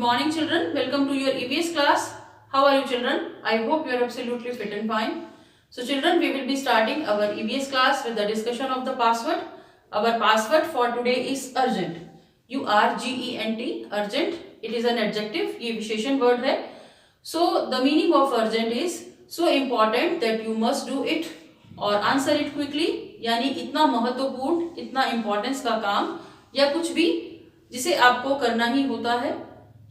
morning children, welcome to your EVS class. How are you children? I hope you are absolutely fit and fine. So children, we will be starting our EVS class with the discussion of the password. Our password for today is urgent. URGENT, urgent. It is an adjective, ये विशेषण word है. So the meaning of urgent is so important that you must do it और answer it quickly. यानी इतना महत्वपूर्ण, इतना importance का काम या कुछ भी जिसे आपको करना ही होता है.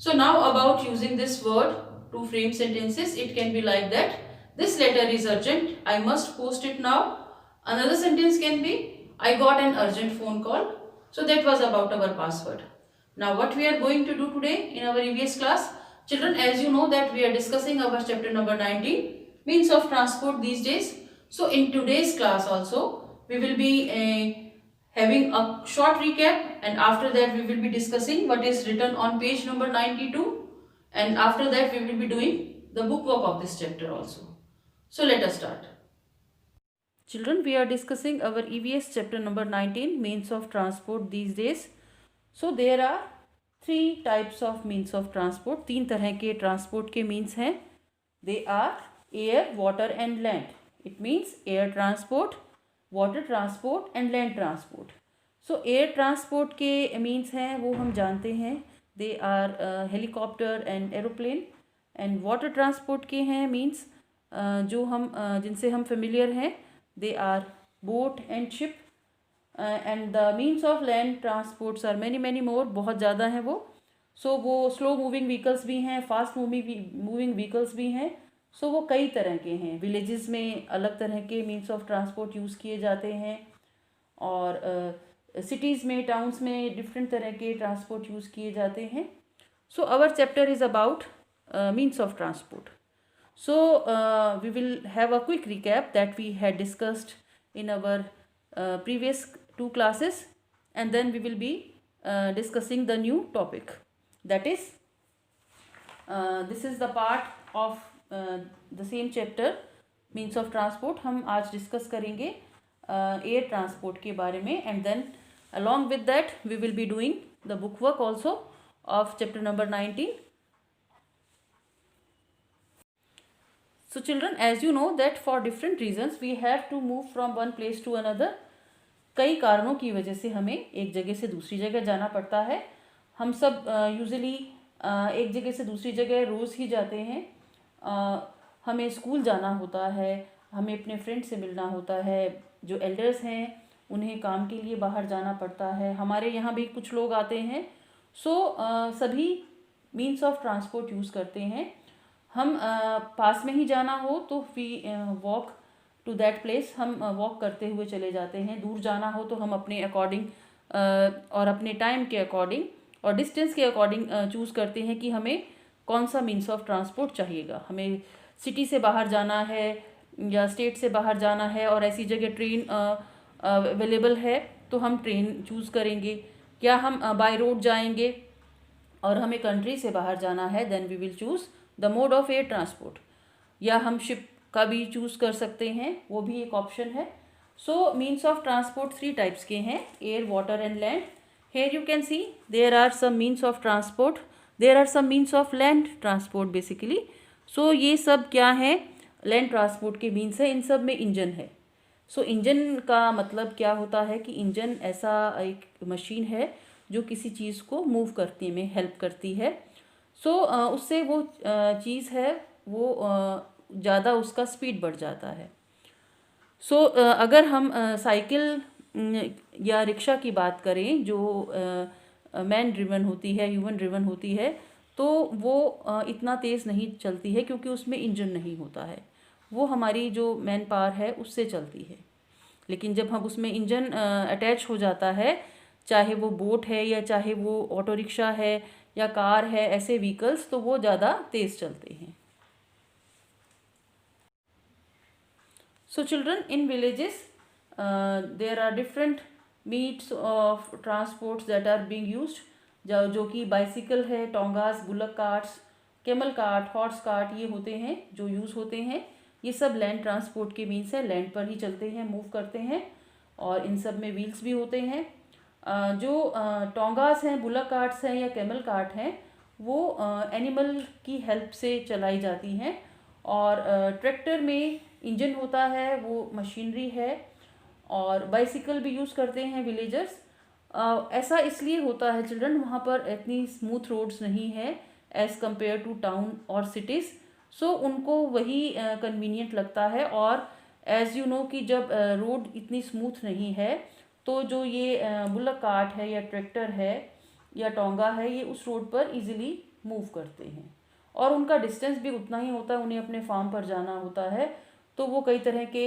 So now about using this word to frame sentences, it can be like that. This letter is urgent. I must post it now. Another sentence can be I got an urgent phone call. So that was about our password. Now what we are going to do today in our EVS class, children, as you know that we are discussing our chapter number 19, means of transport these days. So in today's class also we will be having a short recap, and after that we will be discussing what is written on page number 92, and after that we will be doing the book work of this chapter also. So let us start. Children, we are discussing our EVS chapter number 19, means of transport these days. So there are three types of means of transport. तीन तरह के transport के means हैं. They are air, water and land. It means air transport, water transport and land transport. So air transport के means हैं वो हम जानते हैं, they are helicopter and aeroplane. And water transport के हैं मीन्स जो हम जिनसे हम फेमिलियर हैं, they are boat and ship. And the means of land transports are many more, बहुत ज़्यादा हैं वो. सो वो स्लो मूविंग व्हीकल्स भी हैं, फास्ट मूविंग व्हीकल्स भी हैं. सो वो कई तरह के हैं. विलेजेस में अलग तरह के मीन्स ऑफ ट्रांसपोर्ट यूज़ किए जाते हैं, और सिटीज़ में, टाउन्स में डिफरेंट तरह के ट्रांसपोर्ट यूज़ किए जाते हैं. So our chapter is about means of transport. So we will have a quick recap that we had discussed in our previous two classes, and then we will be discussing the new topic, that is this is the part of the same chapter, means of transport. हम आज discuss करेंगे air transport के बारे में, and then along with that we will be doing the book work also of chapter number 19. So children, as you know that for different reasons we have to move from one place to another. कई कारणों की वजह से हमें एक जगह से दूसरी जगह जाना पड़ता है. हम सब यूजुअली एक जगह से दूसरी जगह रोज़ ही जाते हैं. हमें स्कूल जाना होता है, हमें अपने फ्रेंड से मिलना होता है, जो एल्डर्स हैं उन्हें काम के लिए बाहर जाना पड़ता है, हमारे यहाँ भी कुछ लोग आते हैं. सो सभी मीन्स ऑफ ट्रांसपोर्ट यूज़ करते हैं. हम पास में ही जाना हो तो we walk to that place, हम वॉक करते हुए चले जाते हैं. दूर जाना हो तो हम अपने अकॉर्डिंग और अपने टाइम के अकॉर्डिंग और डिस्टेंस के अकॉर्डिंग चूज़ करते हैं कि हमें कौन सा मीन्स ऑफ ट्रांसपोर्ट चाहिएगा. हमें सिटी से बाहर जाना है या स्टेट से बाहर जाना है और ऐसी जगह ट्रेन अवेलेबल है तो हम ट्रेन चूज़ करेंगे. क्या हम बाय रोड जाएंगे और हमें कंट्री से बाहर जाना है, then we will choose the mode of air transport. या हम शिप का भी चूज़ कर सकते हैं, वो भी एक ऑप्शन है. So means of transport three types के हैं, air, water and land. Here you can see there are some means of transport, there are some means of land transport basically. So ये सब क्या है, लैंड ट्रांसपोर्ट के means है. इन सब में इंजन है. सो इंजन का मतलब क्या होता है कि इंजन ऐसा एक मशीन है जो किसी चीज़ को मूव करने में हेल्प करती है. सो उससे वो चीज़ है वो ज़्यादा उसका स्पीड बढ़ जाता है. सो अगर हम साइकिल या रिक्शा की बात करें जो मैन ड्रिवन होती है, ह्यूमन ड्रिवन होती है, तो वो इतना तेज़ नहीं चलती है क्योंकि उसमें इंजन नहीं होता है. वो हमारी जो मैन पावर है उससे चलती है. लेकिन जब हम उसमें इंजन अटैच हो जाता है, चाहे वो बोट है या चाहे वो ऑटो रिक्शा है या कार है, ऐसे व्हीकल्स, तो वो ज़्यादा तेज़ चलते हैं. So children, in villages there are different means of transports that are being used, जो कि बाइसिकल है, tongas, bullock carts, camel cart, horse cart, ये होते हैं जो यूज़ होते हैं. ये सब लैंड ट्रांसपोर्ट के मीन्स है, लैंड पर ही चलते हैं, मूव करते हैं, और इन सब में व्हील्स भी होते हैं. जो टोंगास हैं, बुलक कार्ट्स हैं या कैमल कार्ट हैं, वो एनिमल की हेल्प से चलाई जाती हैं। और ट्रैक्टर में इंजन होता है, वो मशीनरी है। और बाइसिकल भी यूज़ करते हैं विलेजर्स। ऐसा इसलिए होता है चिल्ड्रन, वहाँ पर इतनी स्मूथ रोड्स नहीं है एज़ कम्पेयर टू टाउन और सिटीज़। सो उनको वही कन्वीनियंट लगता है। और एज़ यू नो कि जब रोड इतनी स्मूथ नहीं है तो जो ये बुल्लक कार्ट है या ट्रैक्टर है या टोंगा है, ये उस रोड पर इजीली मूव करते हैं। और उनका डिस्टेंस भी उतना ही होता है, उन्हें अपने फार्म पर जाना होता है। तो वो कई तरह के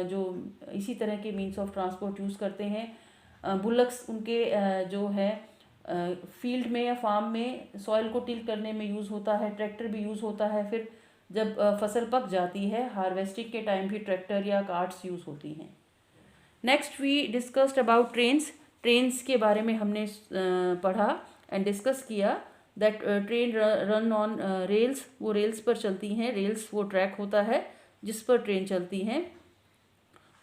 जो इसी तरह के मीन्स ऑफ ट्रांसपोर्ट यूज़ करते हैं। बुलक्स उनके जो है फील्ड में या फार्म में सॉइल को टिल करने में यूज़ होता है। ट्रैक्टर भी यूज़ होता है। फिर जब फसल पक जाती है हार्वेस्टिंग के टाइम भी ट्रैक्टर या कार्ट्स यूज़ होती हैं। Next we discussed about trains. Trains के बारे में हमने पढ़ा एंड डिस्कस किया that train run on rails. वो रेल्स पर चलती हैं। रेल्स वो ट्रैक होता है जिस पर ट्रेन चलती हैं।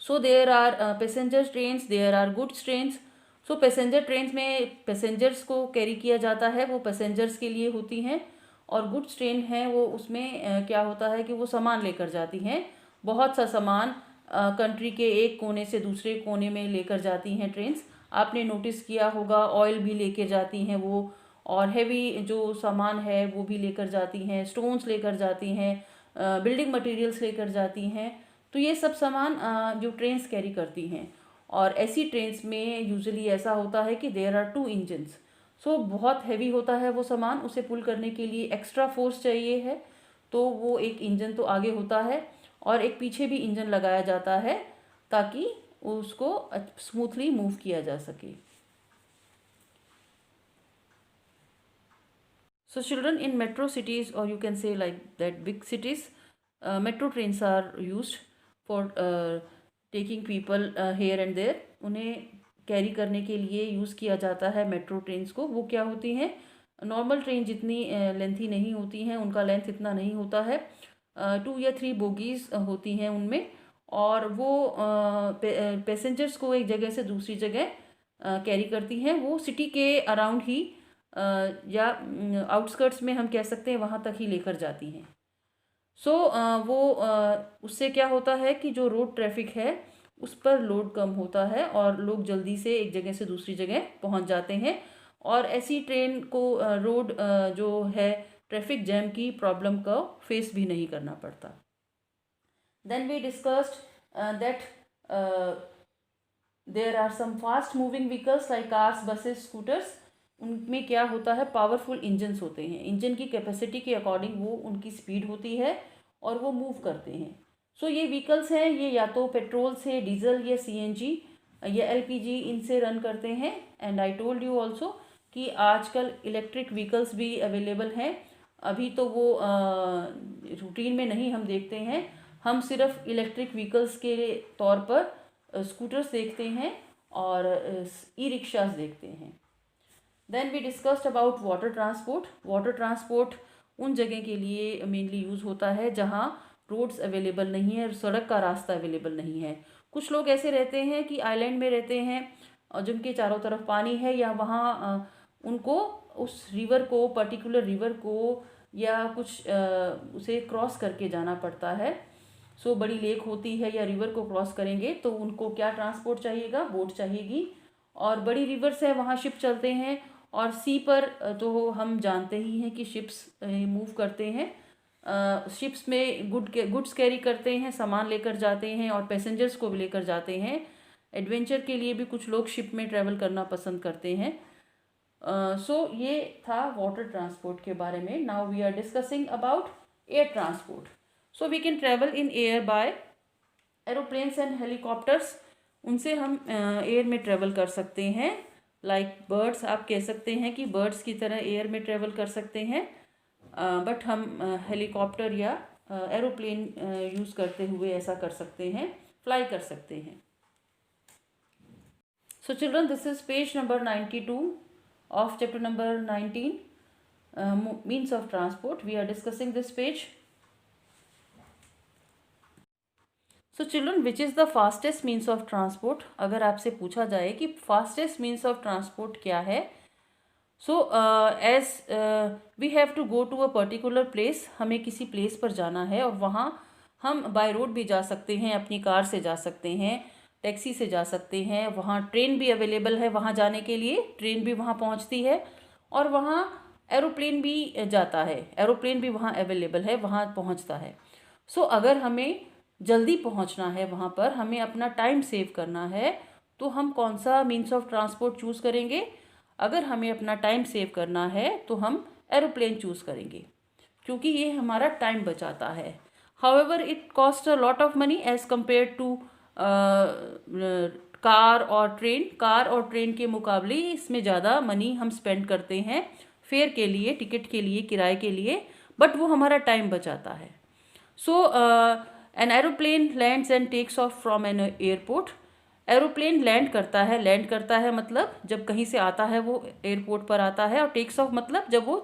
So there are passenger trains, there are goods trains. So passenger trains में पैसेंजर्स को कैरी किया जाता है, वो पैसेंजर्स के लिए होती हैं। और गुड्स ट्रेन है वो उसमें क्या होता है कि वो सामान लेकर जाती हैं। बहुत सा सामान कंट्री के एक कोने से दूसरे कोने में लेकर जाती हैं ट्रेन्स। आपने नोटिस किया होगा ऑयल भी लेके जाती हैं वो, और हैवी जो सामान है वो भी लेकर जाती हैं, स्टोन्स लेकर जाती हैं, बिल्डिंग मटेरियल्स लेकर जाती हैं। तो ये सब सामान जो ट्रेन्स कैरी करती हैं। और ऐसी ट्रेन्स में यूजुअली ऐसा होता है कि देयर आर 2 इंजन्स। सो बहुत हैवी होता है वो सामान, उसे पुल करने के लिए एक्स्ट्रा फोर्स चाहिए है। तो वो एक इंजन तो आगे होता है और एक पीछे भी इंजन लगाया जाता है ताकि उसको स्मूथली मूव किया जा सके। So children, in metro cities, or you can say like that big cities, metro trains are used for taking people here and there. उन्हें कैरी करने के लिए यूज़ किया जाता है मेट्रो ट्रेन्स को। वो क्या होती हैं, नॉर्मल ट्रेन जितनी लेंथी नहीं होती हैं, उनका लेंथ इतना नहीं होता है। 2 या 3 बोगीज होती हैं उनमें। और वो पैसेंजर्स को एक जगह से दूसरी जगह कैरी करती हैं। वो सिटी के अराउंड ही या आउटस्कर्ट्स में हम कह सकते हैं वहाँ तक ही लेकर जाती हैं। सो वो उससे क्या होता है कि जो रोड ट्रैफिक है उस पर लोड कम होता है और लोग जल्दी से एक जगह से दूसरी जगह पहुँच जाते हैं। और ऐसी ट्रेन को रोड जो है ट्रैफिक जैम की प्रॉब्लम का फेस भी नहीं करना पड़ता। Then we discussed that there are some fast moving vehicles like cars, buses, scooters. उनमें क्या होता है, पावरफुल इंजन्स होते हैं। इंजन की कैपेसिटी के अकॉर्डिंग वो उनकी स्पीड होती है और वो मूव करते हैं। सो ये व्हीकल्स हैं, ये या तो पेट्रोल से, डीजल या सीएनजी या एलपीजी इनसे रन करते हैं। And I told you also कि आजकल इलेक्ट्रिक व्हीकल्स भी अवेलेबल हैं। अभी तो वो रूटीन में नहीं हम देखते हैं, हम सिर्फ इलेक्ट्रिक व्हीकल्स के तौर पर स्कूटर्स देखते हैं और ई रिक्शाज देखते हैं। Then we discussed about water transport. Water transport उन जगह के लिए मेनली यूज़ होता है जहाँ रोड्स अवेलेबल नहीं है, सड़क का रास्ता अवेलेबल नहीं है। कुछ लोग ऐसे रहते हैं कि आइलैंड में रहते हैं और जिनके चारों तरफ पानी है, या वहाँ उनको उस रिवर को, पर्टिकुलर रिवर को या कुछ उसे क्रॉस करके जाना पड़ता है। सो बड़ी लेक होती है या रिवर को क्रॉस करेंगे तो उनको क्या ट्रांसपोर्ट चाहिएगा, बोट चाहिएगी। और बड़ी रिवर्स है वहाँ शिप चलते हैं। और सी पर तो हम जानते ही हैं कि शिप्स मूव करते हैं। शिप्स में गुड्स कैरी करते हैं, सामान लेकर जाते हैं और पैसेंजर्स को भी लेकर जाते हैं। एडवेंचर के लिए भी कुछ लोग शिप में ट्रैवल करना पसंद करते हैं। सो ये था वाटर ट्रांसपोर्ट के बारे में। Now we are discussing about air transport. So we can travel in air by aeroplanes and helicopters. उनसे हम एयर में ट्रैवल कर सकते हैं। लाइक बर्ड्स, आप कह सकते हैं कि बर्ड्स की तरह एयर में ट्रैवल कर सकते हैं। बट हम हेलीकॉप्टर या एरोप्लेन यूज़ करते हुए ऐसा कर सकते हैं, फ्लाई कर सकते हैं। So children, this is page number 92 of chapter number 19, means of transport. We are discussing this page. So children, which is the fastest means of transport? अगर आपसे पूछा जाए कि fastest means of transport क्या है, so as we have to go to a particular place, हमें किसी place पर जाना है और वहाँ हम बाय रोड भी जा सकते हैं, अपनी कार से जा सकते हैं, टैक्सी से जा सकते हैं, वहाँ ट्रेन भी अवेलेबल है, वहाँ जाने के लिए ट्रेन भी वहाँ पहुँचती है, और वहाँ एरोप्लेन भी जाता है, एरोप्लेन भी वहाँ अवेलेबल है, वहाँ पहुँचता है। सो अगर हमें जल्दी पहुँचना है वहाँ पर, हमें अपना टाइम सेव करना है, तो हम कौन सा मीन्स ऑफ ट्रांसपोर्ट चूज़ करेंगे? अगर हमें अपना टाइम सेव करना है तो हम एरोप्लेन चूज़ करेंगे, क्योंकि ये हमारा टाइम बचाता है। However it cost a lot of money as compare to car और ट्रेन के मुकाबले इसमें ज़्यादा मनी हम स्पेंड करते हैं फेयर के लिए, टिकट के लिए, किराए के लिए, बट वो हमारा टाइम बचाता है। So an aeroplane lands and takes off from an airport. Aeroplane land करता है मतलब जब कहीं से आता है वो एयरपोर्ट पर आता है, और टेक्स ऑफ मतलब जब वो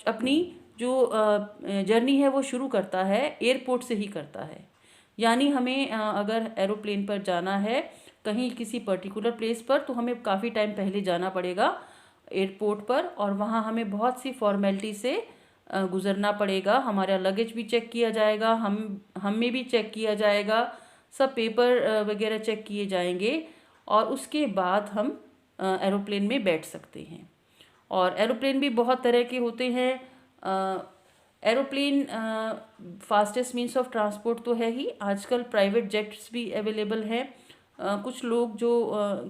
अपनी जो जर्नी है वो शुरू करता है एयरपोर्ट से ही करता है। यानी हमें अगर एरोप्लेन पर जाना है कहीं किसी पर्टिकुलर प्लेस पर, तो हमें काफ़ी टाइम पहले जाना पड़ेगा एयरपोर्ट पर, और वहाँ हमें बहुत सी फॉर्मेलिटी से गुज़रना पड़ेगा। हमारा लगेज भी चेक किया जाएगा, हमें भी चेक किया जाएगा, सब पेपर वगैरह चेक किए जाएंगे, और उसके बाद हम एरोप्लेन में बैठ सकते हैं। और एरोप्लेन भी बहुत तरह के होते हैं। Aeroplane fastest means of transport तो है ही, आजकल प्राइवेट जेट्स भी अवेलेबल हैं। कुछ लोग जो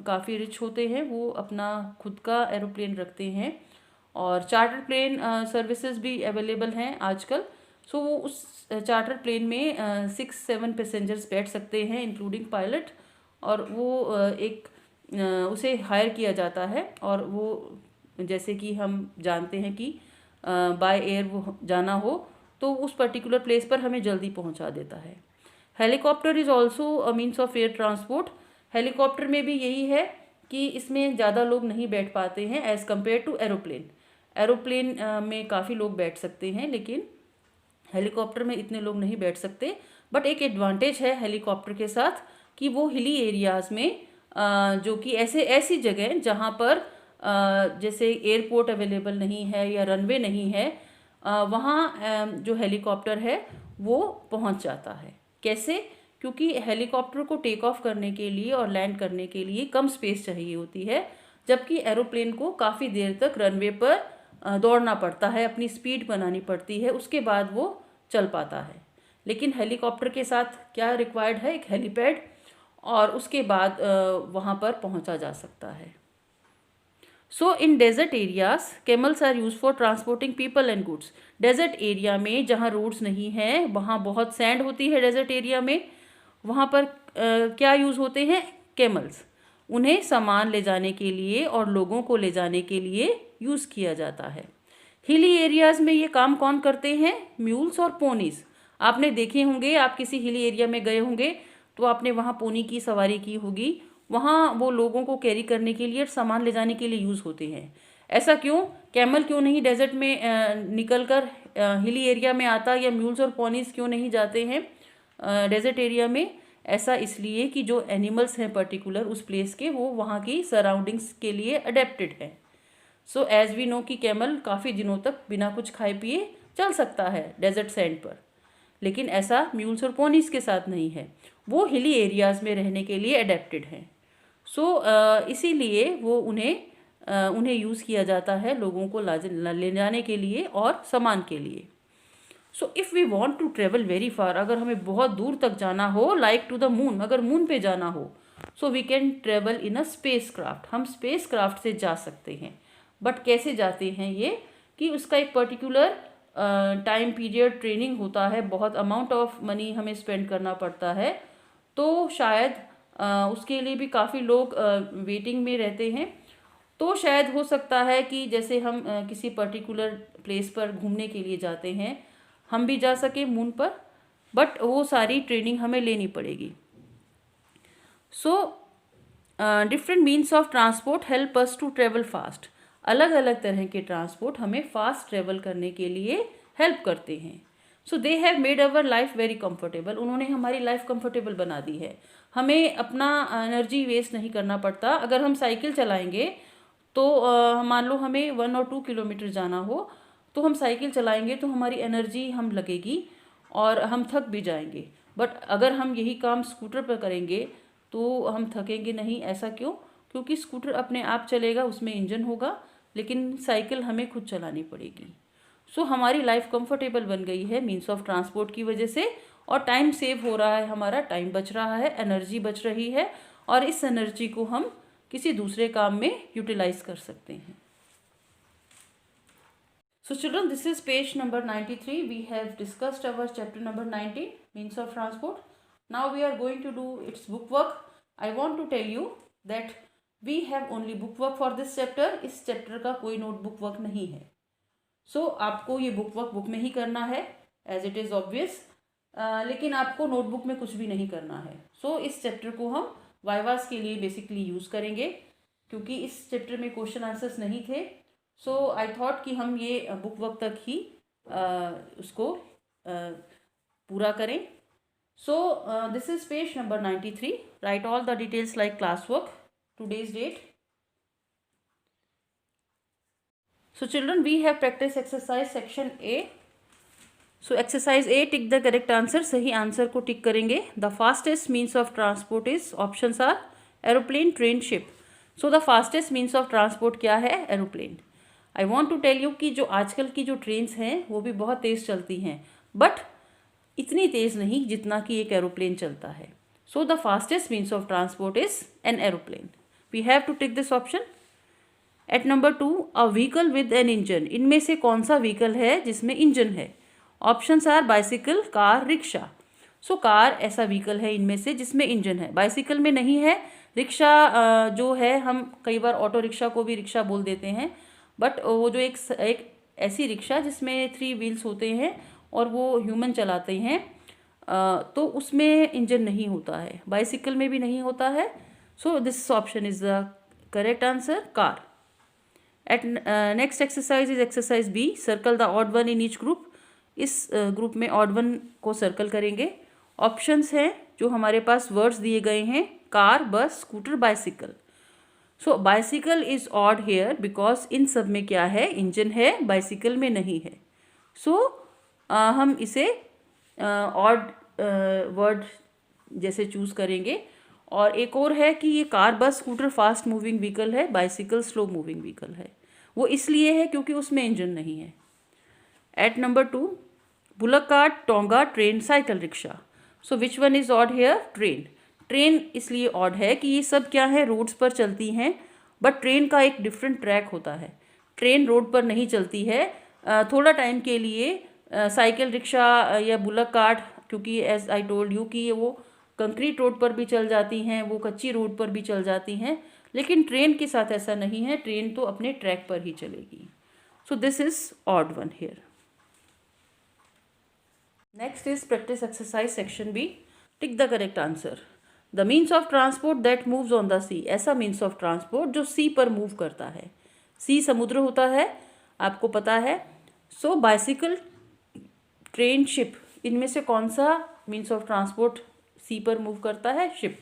काफ़ी रिच होते हैं वो अपना खुद का एरोप्लेन रखते हैं, और चार्टर प्लेन सर्विसेज भी अवेलेबल हैं आजकल। सो वो उस चार्टर प्लेन में 6-7 पैसेंजर्स बैठ सकते हैं इंक्लूडिंग पायलट, और वो उसे हायर किया जाता है, और वो जैसे कि हम जानते हैं कि बाय एयर वो जाना हो तो उस पर्टिकुलर प्लेस पर हमें जल्दी पहुंचा देता है। Helicopter is also a means of air transport. Helicopter में भी यही है कि इसमें ज़्यादा लोग नहीं बैठ पाते हैं as compare to aeroplane. Aeroplane में काफ़ी लोग बैठ सकते हैं, लेकिन हेलीकॉप्टर में इतने लोग नहीं बैठ सकते। बट एक एडवांटेज है हेलीकॉप्टर के साथ कि वो हिली एरियाज़ में जो कि ऐसी जगह जहाँ पर जैसे एयरपोर्ट अवेलेबल नहीं है या रनवे नहीं है, वहाँ जो हेलीकॉप्टर है वो पहुँच जाता है। कैसे? क्योंकि हेलीकॉप्टर को टेक ऑफ करने के लिए और लैंड करने के लिए कम स्पेस चाहिए होती है, जबकि एरोप्लेन को काफ़ी देर तक रनवे पर दौड़ना पड़ता है, अपनी स्पीड बनानी पड़ती है, उसके बाद वो चल पाता है। लेकिन हेलीकॉप्टर के साथ क्या रिक्वायर्ड है? एक हेलीपैड, और उसके बाद वहाँ पर पहुँचा जा सकता है। So in desert areas camels are use for transporting people and goods. Desert area में जहाँ रोड्स नहीं हैं, वहाँ बहुत सैंड होती है डेजर्ट एरिया में, वहाँ पर क्या यूज़ होते हैं? कैमल्स। उन्हें सामान ले जाने के लिए और लोगों को ले जाने के लिए यूज़ किया जाता है। हिली एरियाज़ में ये काम कौन करते हैं? म्यूल्स और पोनीज। आपने देखे होंगे, आप किसी हिली एरिया में गए होंगे तो आपने वहाँ पोनी की सवारी की होगी। वहाँ वो लोगों को कैरी करने के लिए, सामान ले जाने के लिए यूज़ होते हैं। ऐसा क्यों? कैमल क्यों नहीं डेजर्ट में निकल कर हिली एरिया में आता, या म्यूल्स और पोनीज क्यों नहीं जाते हैं डेजर्ट एरिया में? ऐसा इसलिए कि जो एनिमल्स हैं पर्टिकुलर उस प्लेस के, वो वहाँ की सराउंडिंग्स के लिए अडेप्टेड हैं। सो एज वी नो कि कैमल काफ़ी दिनों तक बिना कुछ खाए पिए चल सकता है डेजर्ट सैंड पर, लेकिन ऐसा म्यूल्स और पोनीज के साथ नहीं है, वो हिली एरियाज़ में रहने के लिए अडेप्टेड हैं। सो इसीलिए वो उन्हें यूज़ किया जाता है लोगों को ले जाने के लिए और सामान के लिए। So if we want to travel very far, अगर हमें बहुत दूर तक जाना हो, लाइक टू द मून, अगर मून पे जाना हो, so we can travel in a space craft. हम स्पेस क्राफ्ट से जा सकते हैं। बट कैसे जाते हैं ये? कि उसका एक पर्टिकुलर टाइम पीरियड ट्रेनिंग होता है, बहुत अमाउंट ऑफ मनी हमें स्पेंड करना पड़ता है, तो शायद उसके लिए भी काफ़ी लोग वेटिंग में रहते हैं। तो शायद हो सकता है कि जैसे हम किसी पर्टिकुलर प्लेस पर घूमने के लिए जाते हैं, हम भी जा सके मून पर, बट वो सारी ट्रेनिंग हमें लेनी पड़ेगी। So different means of transport help us to travel fast. अलग अलग तरह के ट्रांसपोर्ट हमें फास्ट ट्रेवल करने के लिए हेल्प करते हैं। So they have made our life very comfortable. उन्होंने हमारी लाइफ कंफर्टेबल बना दी है। हमें अपना एनर्जी वेस्ट नहीं करना पड़ता। अगर हम साइकिल चलाएंगे तो मान लो हमें 1 और 2 किलोमीटर जाना हो तो हम साइकिल चलाएंगे तो हमारी एनर्जी हम लगेगी और हम थक भी जाएंगे। बट अगर हम यही काम स्कूटर पर करेंगे तो हम थकेंगे नहीं। ऐसा क्यों? क्योंकि स्कूटर अपने आप चलेगा, उसमें इंजन होगा, लेकिन साइकिल हमें खुद चलानी पड़ेगी। सो हमारी लाइफ कंफर्टेबल बन गई है मीन्स ऑफ ट्रांसपोर्ट की वजह से, और टाइम सेव हो रहा है, हमारा टाइम बच रहा है, एनर्जी बच रही है, और इस एनर्जी को हम किसी दूसरे काम में यूटिलाइज कर सकते हैं। So children, this is page number 93. We have discussed our chapter number 19, means of transport. Now we are going to do its book work. I want to tell you that we have only book work for this chapter. इस chapter का कोई notebook work नहीं है। So आपको ये book work book में ही करना है, as it is obvious. लेकिन आपको नोटबुक में कुछ भी नहीं करना है। So इस चैप्टर को हम वाइवास के लिए बेसिकली यूज़ करेंगे, क्योंकि इस चैप्टर में क्वेश्चन आंसर्स नहीं थे। सो आई थॉट कि हम ये बुक वर्क तक ही उसको पूरा करें। So this is page number 93. Write all the details like class work, today's date. So children, we have practice exercise section A. So exercise A, tick the correct answer. सही answer को tick करेंगे. The fastest means of transport is, options are aeroplane, train, ship. So the fastest means of transport क्या है? Aeroplane. I want to tell you कि जो आजकल की जो ट्रेन्स हैं वो भी बहुत तेज़ चलती हैं, बट इतनी तेज़ नहीं जितना कि एक एरोप्लेन चलता है. So the fastest means of transport is an aeroplane. We have to take this option. At number 2, a vehicle with an engine. इनमें से कौन सा व्हीकल है जिसमें इंजन है? Options are bicycle, car, rickshaw. So car ऐसा vehicle है इनमें से जिसमें इंजन है, बाइसिकल में नहीं है. रिक्शा जो है, हम कई बार ऑटो रिक्शा को भी रिक्शा बोल देते हैं, बट वो जो एक ऐसी रिक्शा जिसमें 3 व्हील्स होते हैं और वो ह्यूमन चलाते हैं, तो उसमें इंजन नहीं होता है. बाइसिकल में भी नहीं होता है. So this option is the correct answer, car. At next exercise is exercise B. Circle the odd one in each group. इस ग्रुप में ऑड वन को सर्कल करेंगे. ऑप्शंस हैं जो हमारे पास वर्ड्स दिए गए हैं, car, bus, scooter, bicycle. So bicycle is odd here because इन सब में क्या है? इंजन है, बाइसिकल में नहीं है. सो हम इसे ऑड वर्ड जैसे चूज़ करेंगे. और एक और है कि ये car, bus, scooter fast moving vehicle है, बाइसिकल स्लो मूविंग व्हीकल है. वो इसलिए है क्योंकि उसमें इंजन नहीं है. At number 2, bullock cart, tonga, train, cycle, rickshaw. So which one is odd here? Train. Train इसलिए ऑड है कि ये सब क्या है? रोड्स पर चलती हैं, बट ट्रेन का एक डिफरेंट ट्रैक होता है. ट्रेन रोड पर नहीं चलती है. थोड़ा टाइम के लिए साइकिल, रिक्शा या बुलक कार्ट, क्योंकि एज आई टोल्ड यू कि वो कंक्रीट रोड पर भी चल जाती हैं, वो कच्ची रोड पर भी चल जाती हैं, लेकिन ट्रेन के साथ ऐसा नहीं है. ट्रेन तो अपने ट्रैक पर ही चलेगी. So this is odd one here. Next is practice exercise section B. Tick the correct answer. The means of transport that moves on the sea. ऐसा मीन्स ऑफ ट्रांसपोर्ट जो सी पर मूव करता है. सी समुद्र होता है, आपको पता है. सो बाइसिकल, ट्रेन, शिप, इनमें से कौन सा मीन्स ऑफ ट्रांसपोर्ट सी पर मूव करता है? शिप.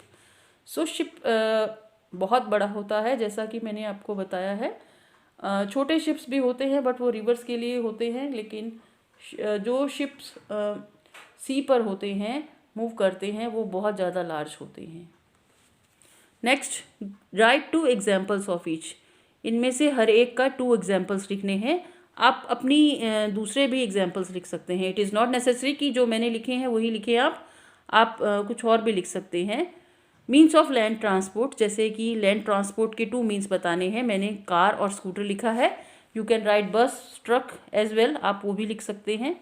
सो शिप बहुत बड़ा होता है, जैसा कि मैंने आपको बताया है. छोटे शिप्स भी होते हैं, बट वो रिवर्स के लिए होते हैं, लेकिन जो शिप्स सी पर होते हैं, मूव करते हैं, वो बहुत ज़्यादा लार्ज होते हैं. Next, right 2 examples of each. इनमें से हर एक का 2 एग्जाम्पल्स लिखने हैं. आप अपनी दूसरे भी एग्जाम्पल्स लिख सकते हैं. इट इज़ नॉट नेसेसरी कि जो मैंने लिखे हैं वही लिखे आप कुछ और भी लिख सकते हैं. मीन्स ऑफ लैंड ट्रांसपोर्ट, जैसे कि लैंड ट्रांसपोर्ट के 2 मीन्स बताने हैं. मैंने कार और स्कूटर लिखा है. यू कैन राइट बस, ट्रक एज वेल, आप वो भी लिख सकते हैं.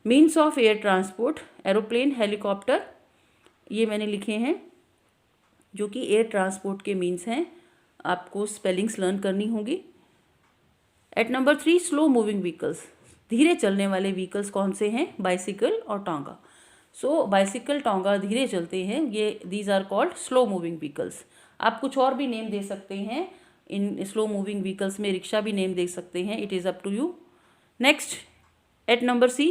Means of air transport, aeroplane, helicopter, ये मैंने लिखे हैं, जो कि एयर ट्रांसपोर्ट के मीन्स हैं. आपको स्पेलिंग्स लर्न करनी होगी. At number 3, slow moving vehicles. धीरे चलने वाले व्हीकल्स कौन से हैं? बाइसिकल और टोंगा. सो बाइसिकल, टोंगा धीरे चलते हैं, ये these are called slow moving vehicles. आप कुछ और भी नेम दे सकते हैं. इन स्लो मूविंग व्हीकल्स में रिक्शा भी नेम दे सकते हैं. It is up to you. Next, at number C,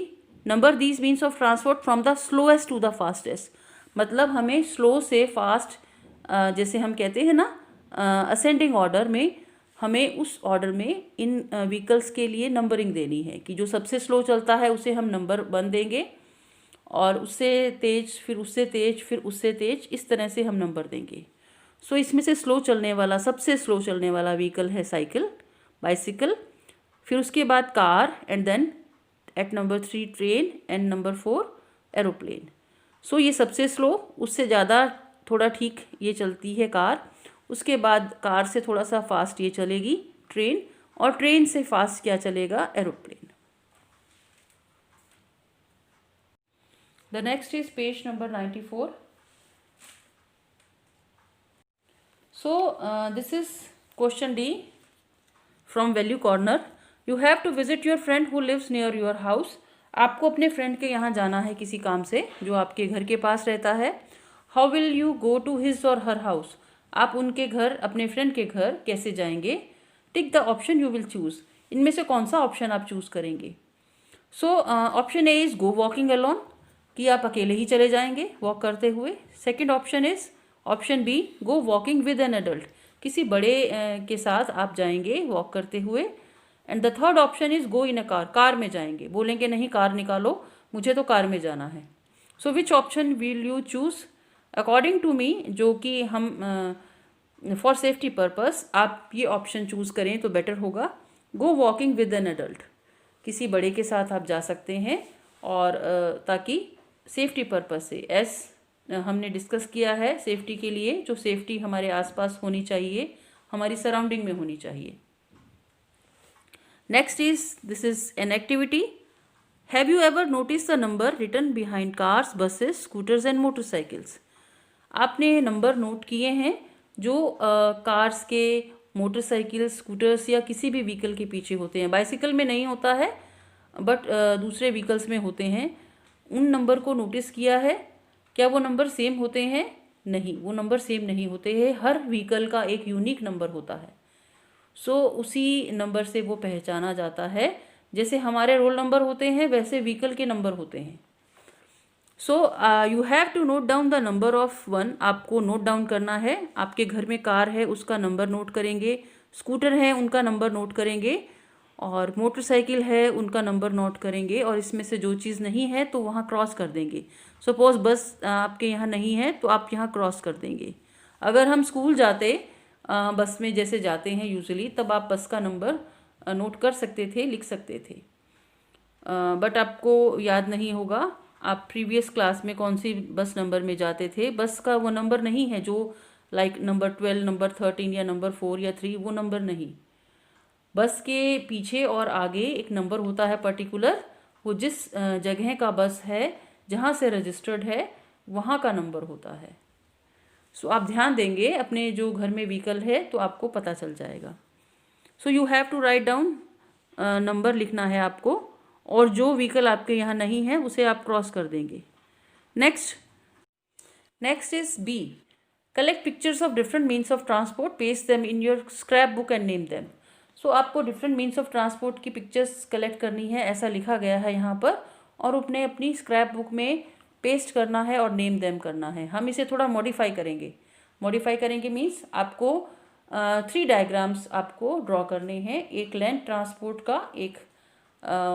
number these means of transport from the slowest to the fastest. मतलब हमें स्लो से फास्ट, जैसे हम कहते हैं ना, असेंडिंग ऑर्डर में हमें उस ऑर्डर में इन व्हीकल्स के लिए नंबरिंग देनी है कि जो सबसे स्लो चलता है उसे हम नंबर 1 देंगे, और उससे तेज, फिर उससे तेज, फिर उससे तेज, इस तरह से हम नंबर देंगे। सो इसमें से स्लो चलने वाला, सबसे स्लो चलने वाला व्हीकल है साइकिल, बाइसिकल, फिर उसके बाद car, and then at number 3 train, and number 4 aeroplane. So ये सबसे स्लो, उससे ज़्यादा थोड़ा ठीक ये चलती है कार, उसके बाद कार से थोड़ा सा फास्ट ये चलेगी ट्रेन, और ट्रेन से फास्ट क्या चलेगा, aeroplane. The next is page number 94. So this is question D from value corner. You have to visit your friend who lives near your house. आपको अपने फ्रेंड के यहाँ जाना है किसी काम से, जो आपके घर के पास रहता है. How will you go to his or her house? आप उनके घर, अपने फ्रेंड के घर कैसे जाएंगे? Tick the option you will choose. इनमें से कौन सा ऑप्शन आप चूज़ करेंगे? So option A is go walking alone, कि आप अकेले ही चले जाएंगे वॉक करते हुए. Second option is option B go walking with an adult, किसी बड़े के साथ आप जाएंगे वॉक करते हुए. And the third option is go in a car, car में जाएंगे, बोलेंगे नहीं कार निकालो, मुझे तो कार में जाना है. So which option will you choose? According to me, जो कि हम फॉर सेफ्टी पर्पस आप ये ऑप्शन चूज़ करें तो बेटर होगा. गो वॉकिंग विद एन एडल्ट, किसी बड़े के साथ आप जा सकते हैं, और ताकि सेफ्टी पर्पस से, एस हमने डिस्कस किया है, सेफ्टी के लिए, जो सेफ्टी हमारे आसपास होनी चाहिए, हमारी सराउंडिंग में होनी चाहिए. Next is, this is an activity. Have you ever notice the number written behind cars, buses, scooters and motorcycles? आपने नंबर नोट किए हैं जो कार्स के, मोटरसाइकिल, स्कूटर्स या किसी भी व्हीकल के पीछे होते हैं. बाइसिकल में नहीं होता है, बट दूसरे व्हीकल्स में होते हैं. उन नंबर को नोटिस किया है. क्या वो नंबर सेम होते हैं? नहीं, वो नंबर सेम नहीं होते हैं. हर व्हीकल का एक यूनिक नंबर होता है. सो उसी नंबर से वो पहचाना जाता है. जैसे हमारे रोल नंबर होते हैं, वैसे व्हीकल के नंबर होते हैं. So you have to note down the number of 1. आपको नोट डाउन करना है. आपके घर में कार है, उसका नंबर नोट करेंगे. स्कूटर है, उनका नंबर नोट करेंगे. और मोटरसाइकिल है, उनका नंबर नोट करेंगे. और इसमें से जो चीज़ नहीं है तो वहाँ क्रॉस कर देंगे. सपोज बस आपके यहाँ नहीं है तो आप यहाँ क्रॉस कर देंगे. अगर हम स्कूल जाते बस में जैसे जाते हैं यूजुअली, तब आप बस का नंबर नोट कर सकते थे, लिख सकते थे. बट आपको याद नहीं होगा आप प्रीवियस क्लास में कौन सी बस नंबर में जाते थे. बस का वो नंबर नहीं है जो लाइक नंबर 12, नंबर 13 या नंबर 4 या 3, वो नंबर नहीं. बस के पीछे और आगे एक नंबर होता है पर्टिकुलर, वो जिस जगह का बस है, जहाँ से रजिस्टर्ड है, वहाँ का नंबर होता है. सो आप ध्यान देंगे, अपने जो घर में व्हीकल है तो आपको पता चल जाएगा. So you have to write down, number लिखना है आपको, और जो व्हीकल आपके यहाँ नहीं है उसे आप क्रॉस कर देंगे. Next is B. Collect pictures of different means of transport, paste them in your scrap book and name them. So आपको डिफरेंट मीन्स ऑफ ट्रांसपोर्ट की पिक्चर्स कलेक्ट करनी है, ऐसा लिखा गया है यहाँ पर, और अपने अपनी स्क्रैप बुक में पेस्ट करना है और नेम देम करना है. हम इसे थोड़ा मॉडिफाई करेंगे. मॉडिफाई करेंगे मीन्स आपको 3 डायग्राम्स आपको ड्रॉ करने हैं. एक लैंड ट्रांसपोर्ट का, एक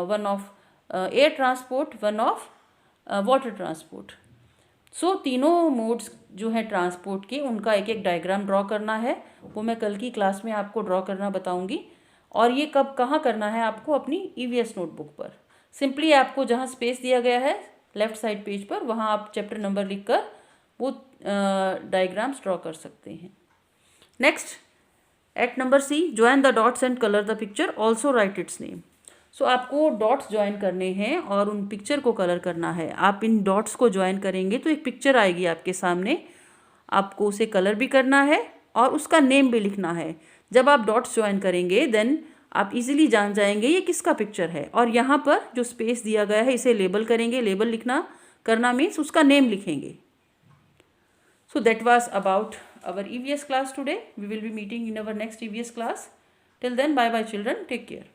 one of air transport, one of water transport. So तीनों मोड्स जो हैं ट्रांसपोर्ट के, उनका एक एक डायग्राम ड्रॉ करना है. वो मैं कल की क्लास में आपको ड्रॉ करना बताऊंगी. और ये कब कहाँ करना है आपको? अपनी EVS नोटबुक पर. सिंपली आपको जहाँ स्पेस दिया गया है लेफ्ट साइड पेज पर, वहाँ आप चैप्टर नंबर लिखकर वो डायग्राम्स ड्रॉ कर सकते हैं. Next, at number C, join the dots and colour the picture, also write its name. So आपको डॉट्स ज्वाइन करने हैं और उन पिक्चर को कलर करना है. आप इन डॉट्स को ज्वाइन करेंगे तो एक पिक्चर आएगी आपके सामने. आपको उसे कलर भी करना है और उसका नेम भी लिखना है. जब आप डॉट्स ज्वाइन करेंगे देन आप इजीली जान जाएंगे ये किसका पिक्चर है. और यहाँ पर जो स्पेस दिया गया है इसे लेबल करेंगे. लेबल लिखना, करना मीन्स उसका नेम लिखेंगे. So that was about our EVS class today. We will be meeting in our next EVS class. Till then, bye bye children. Take care.